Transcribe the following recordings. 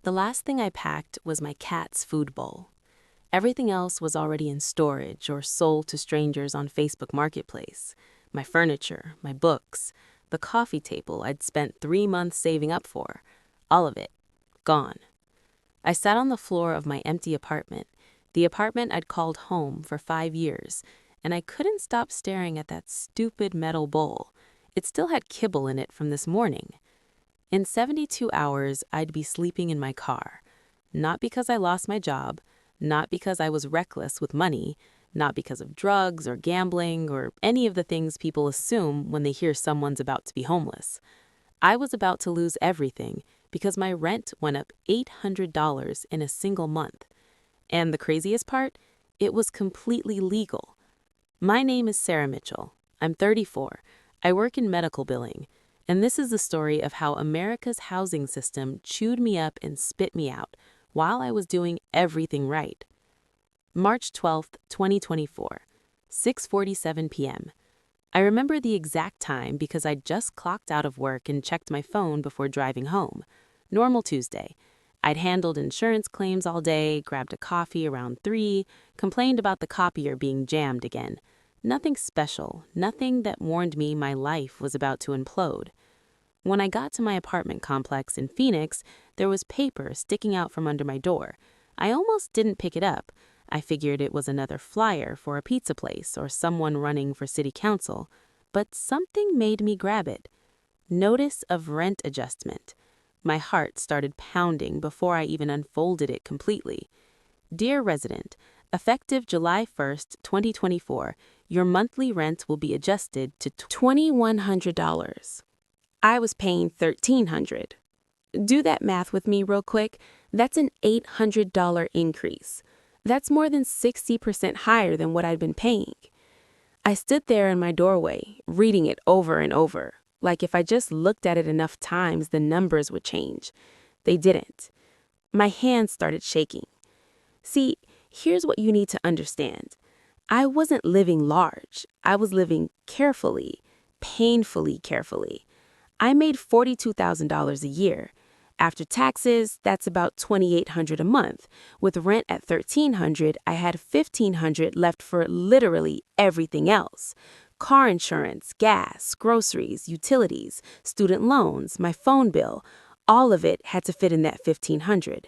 The last thing I packed was my cat's food bowl. Everything else was already in storage or sold to strangers on Facebook Marketplace. My furniture, my books, the coffee table I'd spent 3 months saving up for. All of it. Gone. I sat on the floor of my empty apartment, the apartment I'd called home for 5 years, and I couldn't stop staring at that stupid metal bowl. It still had kibble in it from this morning. In 72 hours, I'd be sleeping in my car. Not because I lost my job, not because I was reckless with money, not because of drugs or gambling or any of the things people assume when they hear someone's about to be homeless. I was about to lose everything because my rent went up $800 in a single month. And the craziest part, it was completely legal. My name is Sarah Mitchell. I'm 34. I work in medical billing. And this is the story of how America's housing system chewed me up and spit me out while I was doing everything right. March 12th, 2024, 6:47 p.m. I remember the exact time because I'd just clocked out of work and checked my phone before driving home. Normal Tuesday. I'd handled insurance claims all day, grabbed a coffee around 3, complained about the copier being jammed again. Nothing special, nothing that warned me my life was about to implode. When I got to my apartment complex in Phoenix, there was paper sticking out from under my door. I almost didn't pick it up. I figured it was another flyer for a pizza place or someone running for city council. But something made me grab it. Notice of rent adjustment. My heart started pounding before I even unfolded it completely. Dear resident, effective July 1st, 2024, your monthly rent will be adjusted to $2,100. I was paying $1,300. Do that math with me real quick. That's an $800 increase. That's more than 60% higher than what I'd been paying. I stood there in my doorway, reading it over and over. Like if I just looked at it enough times, the numbers would change. They didn't. My hands started shaking. See, here's what you need to understand. I wasn't living large. I was living carefully, painfully carefully. I made $42,000 a year. After taxes, that's about $2,800 a month. With rent at $1,300, I had $1,500 left for literally everything else. Car insurance, gas, groceries, utilities, student loans, my phone bill, all of it had to fit in that $1,500.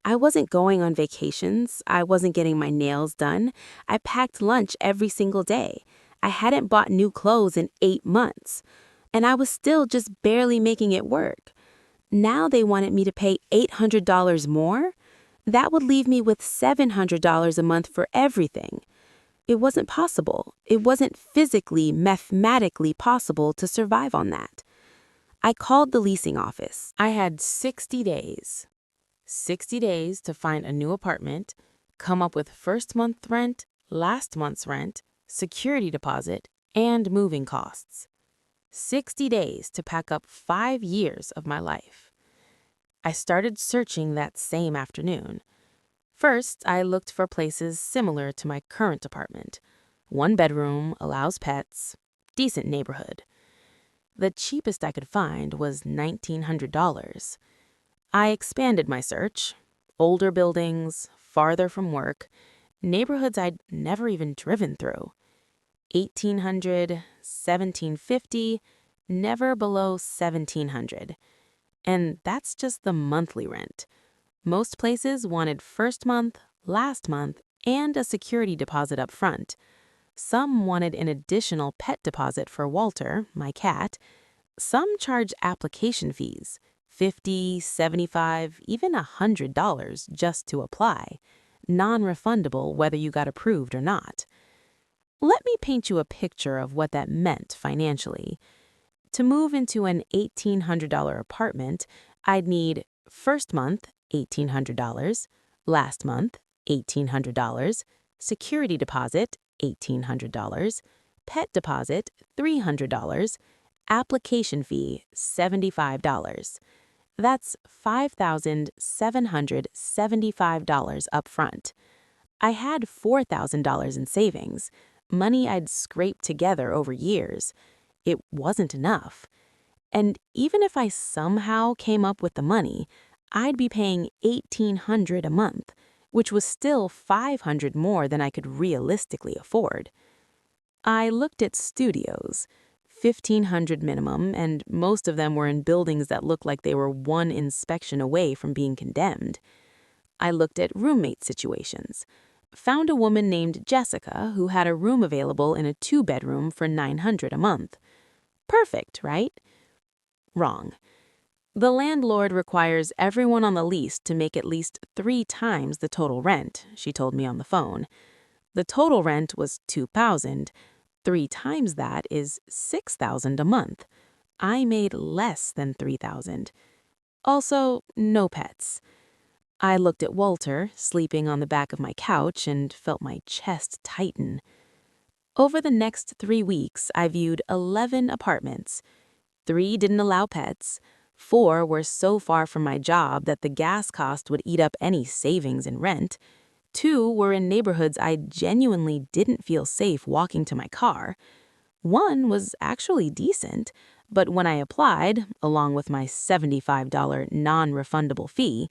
I wasn't going on vacations. I wasn't getting my nails done. I packed lunch every single day. I hadn't bought new clothes in 8 months. And I was still just barely making it work. Now they wanted me to pay $800 more? That would leave me with $700 a month for everything. It wasn't possible. It wasn't physically, mathematically possible to survive on that. I called the leasing office. I had 60 days. 60 days to find a new apartment, come up with first month rent, last month's rent, security deposit, and moving costs. 60 days to pack up 5 years of my life. I started searching that same afternoon. First, I looked for places similar to my current apartment. 1 bedroom, allows pets, decent neighborhood. The cheapest I could find was $1,900. I expanded my search. Older buildings, farther from work, neighborhoods I'd never even driven through. 1,800, 1,750, never below 1,700. And that's just the monthly rent. Most places wanted first month, last month, and a security deposit up front. Some wanted an additional pet deposit for Walter, my cat. Some charge application fees, $50, $75, even $100 just to apply. Non-refundable whether you got approved or not. Let me paint you a picture of what that meant financially. To move into an $1,800 apartment, I'd need first month, $1,800, last month, $1,800, security deposit, $1,800, pet deposit, $300, application fee, $75. That's $5,775 up front. I had $4,000 in savings, money I'd scraped together over years. It wasn't enough. And even if I somehow came up with the money, I'd be paying $1,800 a month, which was still $500 more than I could realistically afford. I looked at studios, $1,500 minimum, and most of them were in buildings that looked like they were one inspection away from being condemned. I looked at roommate situations. Found a woman named Jessica who had a room available in a 2-bedroom for $900 a month. Perfect, right? Wrong. The landlord requires everyone on the lease to make at least 3 times the total rent, she told me on the phone. The total rent was $2,000. 3 times that is $6,000 a month. I made less than $3,000. Also, no pets. I looked at Walter, sleeping on the back of my couch, and felt my chest tighten. Over the next 3 weeks, I viewed 11 apartments. 3 didn't allow pets. 4 were so far from my job that the gas cost would eat up any savings in rent. 2 were in neighborhoods I genuinely didn't feel safe walking to my car. 1 was actually decent, but when I applied, along with my $75 non-refundable fee,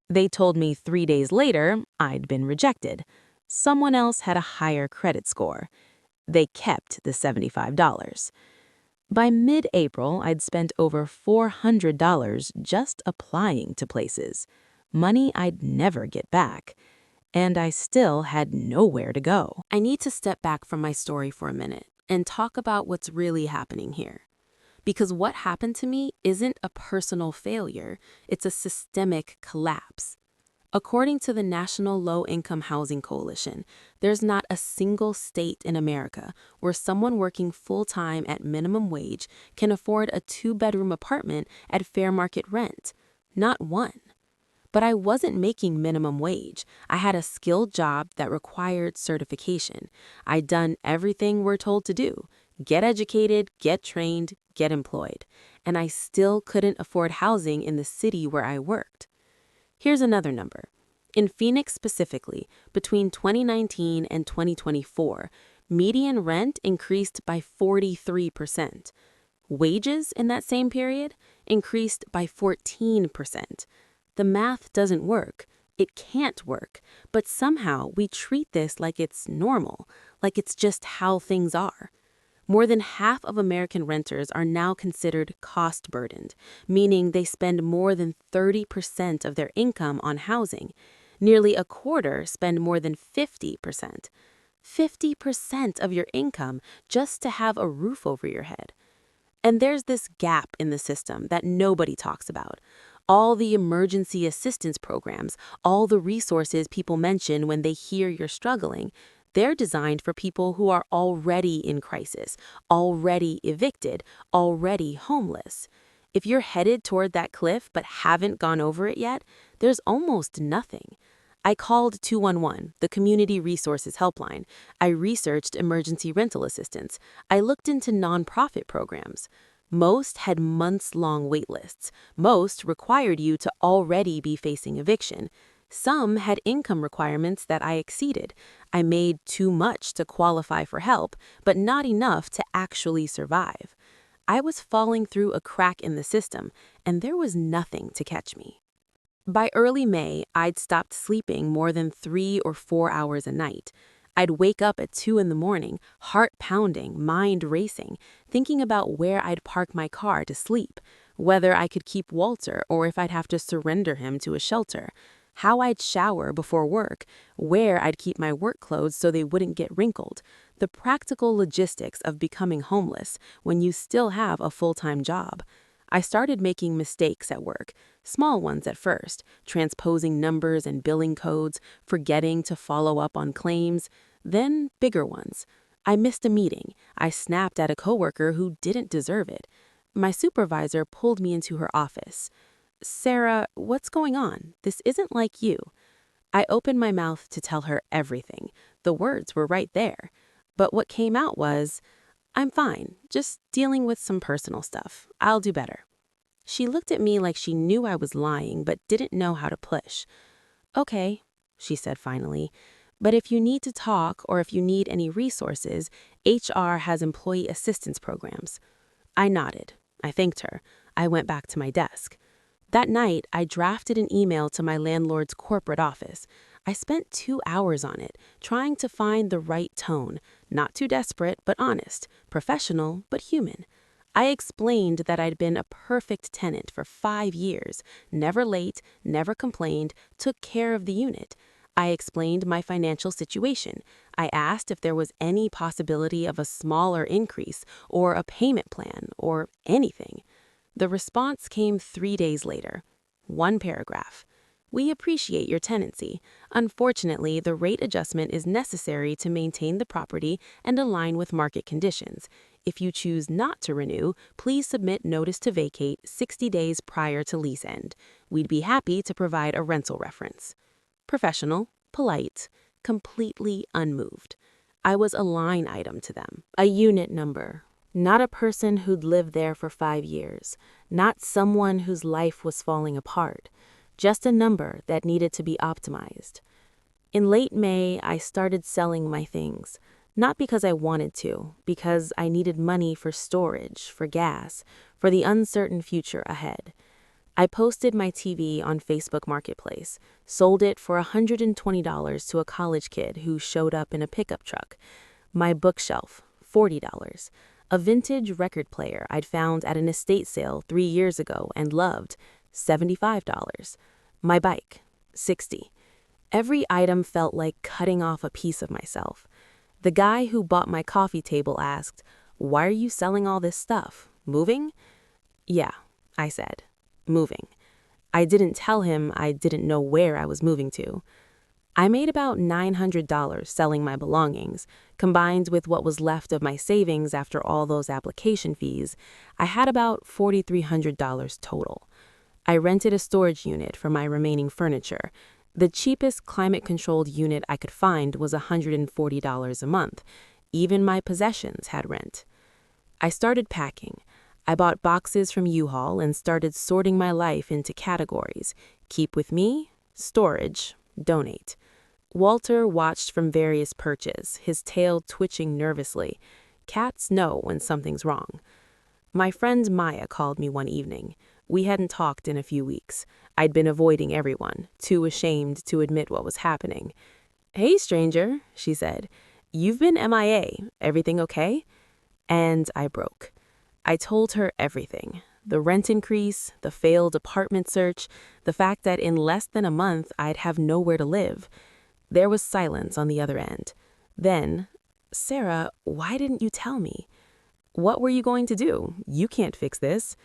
they told me 3 days later I'd been rejected. Someone else had a higher credit score. They kept the $75. By mid-April, I'd spent over $400 just applying to places, money I'd never get back, and I still had nowhere to go. I need to step back from my story for a minute and talk about what's really happening here. Because what happened to me isn't a personal failure, it's a systemic collapse. According to the National Low-Income Housing Coalition, there's not a single state in America where someone working full-time at minimum wage can afford a 2-bedroom apartment at fair market rent. Not one. But I wasn't making minimum wage. I had a skilled job that required certification. I'd done everything we're told to do. Get educated, get trained, get employed. And I still couldn't afford housing in the city where I worked. Here's another number. In Phoenix specifically, between 2019 and 2024, median rent increased by 43%. Wages in that same period increased by 14%. The math doesn't work. It can't work. But somehow we treat this like it's normal, like it's just how things are. More than half of American renters are now considered cost-burdened, meaning they spend more than 30% of their income on housing. Nearly a quarter spend more than 50%. 50% of your income just to have a roof over your head. And there's this gap in the system that nobody talks about. All the emergency assistance programs, all the resources people mention when they hear you're struggling, they're designed for people who are already in crisis, already evicted, already homeless. If you're headed toward that cliff but haven't gone over it yet, there's almost nothing. I called 211, the Community Resources Helpline. I researched emergency rental assistance. I looked into nonprofit programs. Most had months-long wait lists. Most required you to already be facing eviction. Some had income requirements that I exceeded. I made too much to qualify for help, but not enough to actually survive. I was falling through a crack in the system, and there was nothing to catch me. By early May, I'd stopped sleeping more than 3 or 4 hours a night. I'd wake up at 2 in the morning, heart pounding, mind racing, thinking about where I'd park my car to sleep, whether I could keep Walter or if I'd have to surrender him to a shelter, how I'd shower before work, where I'd keep my work clothes so they wouldn't get wrinkled, the practical logistics of becoming homeless when you still have a full-time job. I started making mistakes at work, small ones at first, transposing numbers and billing codes, forgetting to follow up on claims, then bigger ones. I missed a meeting. I snapped at a coworker who didn't deserve it. My supervisor pulled me into her office. "Sarah, what's going on? This isn't like you." I opened my mouth to tell her everything. The words were right there. But what came out was, "I'm fine, just dealing with some personal stuff. I'll do better." She looked at me like she knew I was lying but didn't know how to push. "Okay," she said finally, "but if you need to talk or if you need any resources, HR has employee assistance programs." I nodded. I thanked her. I went back to my desk. That night, I drafted an email to my landlord's corporate office. I spent 2 hours on it, trying to find the right tone, not too desperate but honest, professional but human. I explained that I'd been a perfect tenant for 5 years, never late, never complained, took care of the unit. I explained my financial situation. I asked if there was any possibility of a smaller increase or a payment plan or anything. The response came 3 days later. One paragraph. We appreciate your tenancy. Unfortunately, the rate adjustment is necessary to maintain the property and align with market conditions. If you choose not to renew, please submit notice to vacate 60 days prior to lease end. We'd be happy to provide a rental reference. Professional, polite, completely unmoved. I was a line item to them, a unit number. Not a person who'd lived there for 5 years, not someone whose life was falling apart, just a number that needed to be optimized. In late May, I started selling my things, not because I wanted to, because I needed money for storage, for gas, for the uncertain future ahead. I posted my TV on Facebook Marketplace, sold it for $120 to a college kid who showed up in a pickup truck. My bookshelf, $40. A vintage record player I'd found at an estate sale 3 years ago and loved, $75. My bike, $60. Every item felt like cutting off a piece of myself. The guy who bought my coffee table asked, "Why are you selling all this stuff? Moving?" "Yeah," I said, "moving." I didn't tell him I didn't know where I was moving to. I made about $900 selling my belongings. Combined with what was left of my savings after all those application fees, I had about $4,300 total. I rented a storage unit for my remaining furniture. The cheapest climate-controlled unit I could find was $140 a month. Even my possessions had rent. I started packing. I bought boxes from U-Haul and started sorting my life into categories. Keep with me, storage, donate. Walter watched from various perches, his tail twitching nervously. Cats know when something's wrong. My friend Maya called me one evening. We hadn't talked in a few weeks. I'd been avoiding everyone, too ashamed to admit what was happening. "Hey, stranger," she said. "You've been MIA. Everything okay?" And I broke. I told her everything. The rent increase, the failed apartment search, the fact that in less than a month I'd have nowhere to live. There was silence on the other end. Then, "Sarah, why didn't you tell me?" "What were you going to do? You can't fix this."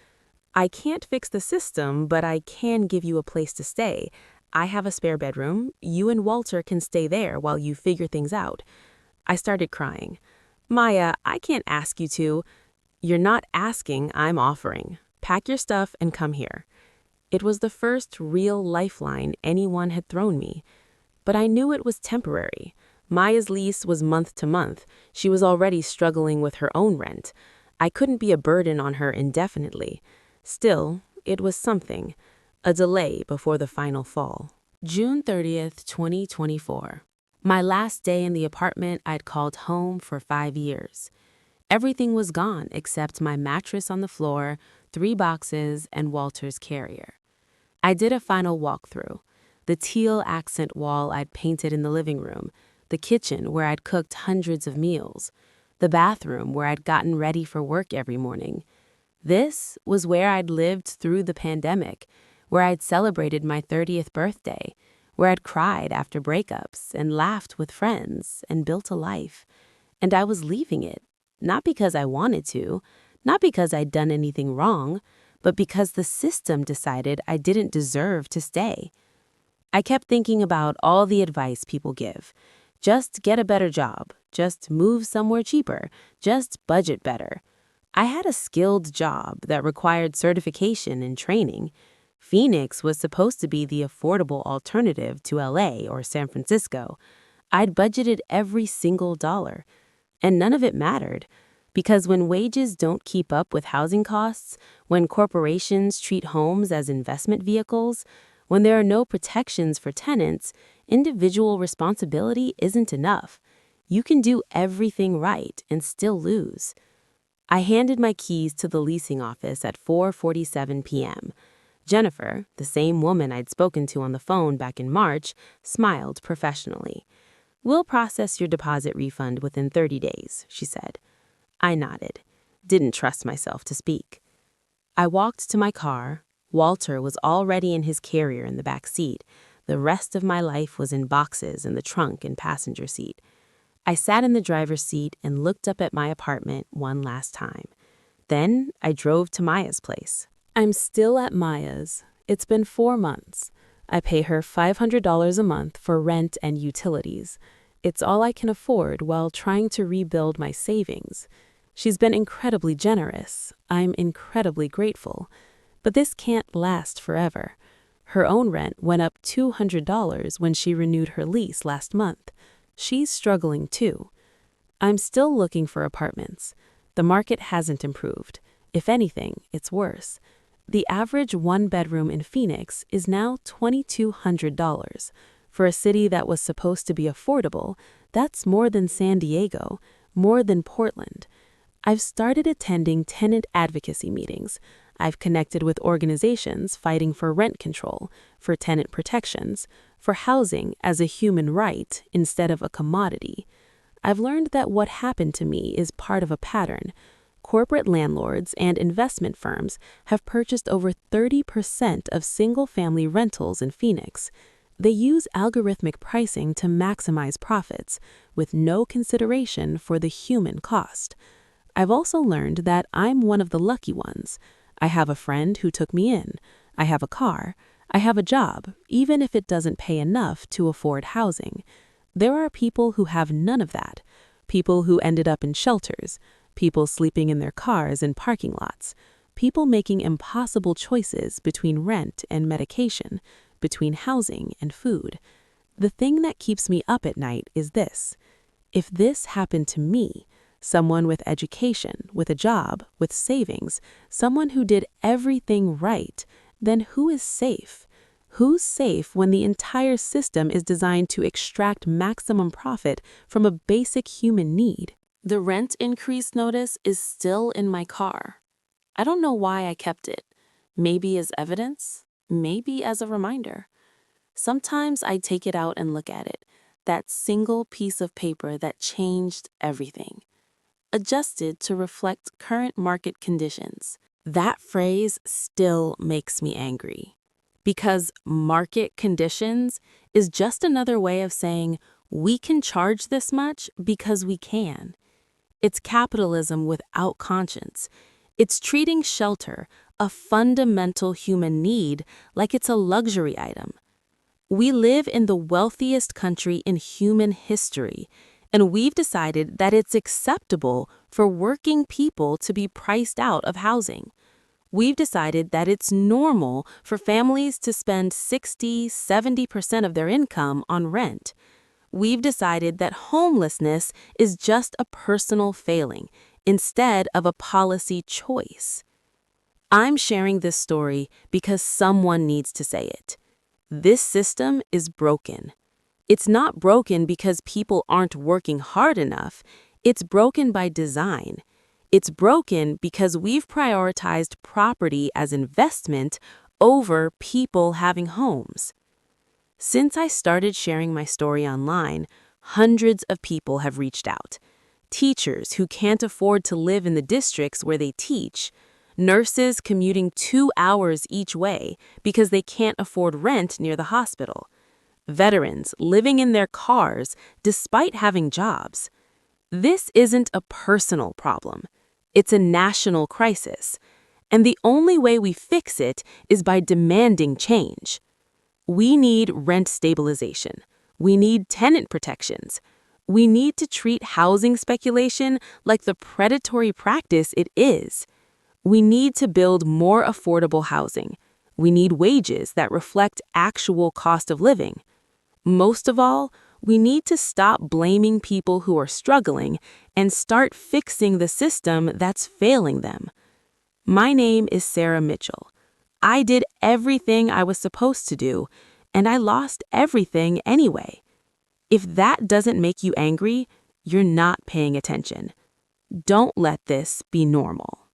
"I can't fix the system, but I can give you a place to stay. I have a spare bedroom. You and Walter can stay there while you figure things out." I started crying. "Maya, I can't ask you to." "You're not asking, I'm offering. Pack your stuff and come here." It was the first real lifeline anyone had thrown me. But I knew it was temporary. Maya's lease was month to month. She was already struggling with her own rent. I couldn't be a burden on her indefinitely. Still, it was something. A delay before the final fall. June 30th, 2024. My last day in the apartment I'd called home for 5 years. Everything was gone except my mattress on the floor, 3 boxes, and Walter's carrier. I did a final walkthrough. The teal accent wall I'd painted in the living room, the kitchen where I'd cooked hundreds of meals, the bathroom where I'd gotten ready for work every morning. This was where I'd lived through the pandemic, where I'd celebrated my 30th birthday, where I'd cried after breakups and laughed with friends and built a life. And I was leaving it, not because I wanted to, not because I'd done anything wrong, but because the system decided I didn't deserve to stay. I kept thinking about all the advice people give. Just get a better job. Just move somewhere cheaper. Just budget better. I had a skilled job that required certification and training. Phoenix was supposed to be the affordable alternative to LA or San Francisco. I'd budgeted every single dollar. And none of it mattered. Because when wages don't keep up with housing costs, when corporations treat homes as investment vehicles, when there are no protections for tenants, individual responsibility isn't enough. You can do everything right and still lose. I handed my keys to the leasing office at 4:47 p.m. Jennifer, the same woman I'd spoken to on the phone back in March, smiled professionally. "We'll process your deposit refund within 30 days, she said. I nodded. Didn't trust myself to speak. I walked to my car. Walter was already in his carrier in the back seat. The rest of my life was in boxes in the trunk and passenger seat. I sat in the driver's seat and looked up at my apartment one last time. Then I drove to Maya's place. I'm still at Maya's. It's been 4 months. I pay her $500 a month for rent and utilities. It's all I can afford while trying to rebuild my savings. She's been incredibly generous. I'm incredibly grateful. But this can't last forever. Her own rent went up $200 when she renewed her lease last month. She's struggling too. I'm still looking for apartments. The market hasn't improved. If anything, it's worse. The average one-bedroom in Phoenix is now $2,200. For a city that was supposed to be affordable, that's more than San Diego, more than Portland. I've started attending tenant advocacy meetings. I've connected with organizations fighting for rent control, for tenant protections, for housing as a human right instead of a commodity. I've learned that what happened to me is part of a pattern. Corporate landlords and investment firms have purchased over 30% of single-family rentals in Phoenix. They use algorithmic pricing to maximize profits, with no consideration for the human cost. I've also learned that I'm one of the lucky ones. I have a friend who took me in. I have a car. I have a job, even if it doesn't pay enough to afford housing. There are people who have none of that. People who ended up in shelters. People sleeping in their cars in parking lots. People making impossible choices between rent and medication, between housing and food. The thing that keeps me up at night is this. If this happened to me, someone with education, with a job, with savings, someone who did everything right, then who is safe? Who's safe when the entire system is designed to extract maximum profit from a basic human need? The rent increase notice is still in my car. I don't know why I kept it. Maybe as evidence, maybe as a reminder. Sometimes I take it out and look at it, that single piece of paper that changed everything. Adjusted to reflect current market conditions. That phrase still makes me angry. Because market conditions is just another way of saying we can charge this much because we can. It's capitalism without conscience. It's treating shelter, a fundamental human need, like it's a luxury item. We live in the wealthiest country in human history, and we've decided that it's acceptable for working people to be priced out of housing. We've decided that it's normal for families to spend 60–70% of their income on rent. We've decided that homelessness is just a personal failing instead of a policy choice. I'm sharing this story because someone needs to say it. This system is broken. It's not broken because people aren't working hard enough. It's broken by design. It's broken because we've prioritized property as investment over people having homes. Since I started sharing my story online, hundreds of people have reached out. Teachers who can't afford to live in the districts where they teach, nurses commuting 2 hours each way because they can't afford rent near the hospital, veterans living in their cars despite having jobs. This isn't a personal problem. It's a national crisis. And the only way we fix it is by demanding change. We need rent stabilization. We need tenant protections. We need to treat housing speculation like the predatory practice it is. We need to build more affordable housing. We need wages that reflect actual cost of living. Most of all, we need to stop blaming people who are struggling and start fixing the system that's failing them. My name is Sarah Mitchell. I did everything I was supposed to do, and I lost everything anyway. If that doesn't make you angry, you're not paying attention. Don't let this be normal.